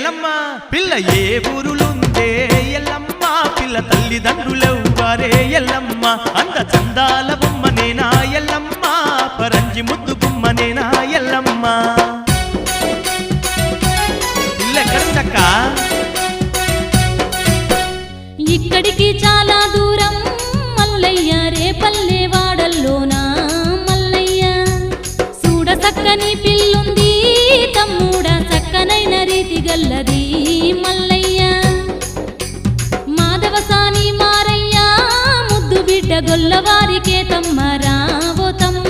ఎల్లమ్మ పిల్ల ఏ ఊరులుందే ఎల్లమ్మ పిల్ల తల్లిదండ్రులెవ్వరే ఎల్లమ్మ అంత చందాల బొమ్మనేనా ఎల్లమ్మ పరంజి ముద్దు గుమ్మనేనా ఎల్లమ్మ పిల్ల ఎక్కడుందక్క ఇక్కడికి చాలా దూరం మల్లయ్య రేపల్లె వాడల్లోనా మల్లయ్య చూడ చక్కని పిల్లుంది తమ్ముడ చక్కనైన రీతి గల్లది మల్లయ్య మాధవసాని మారయ్య ముద్దు బిడ్డ గొల్లవారికే తమ్మరా ఓ తమ్ముడా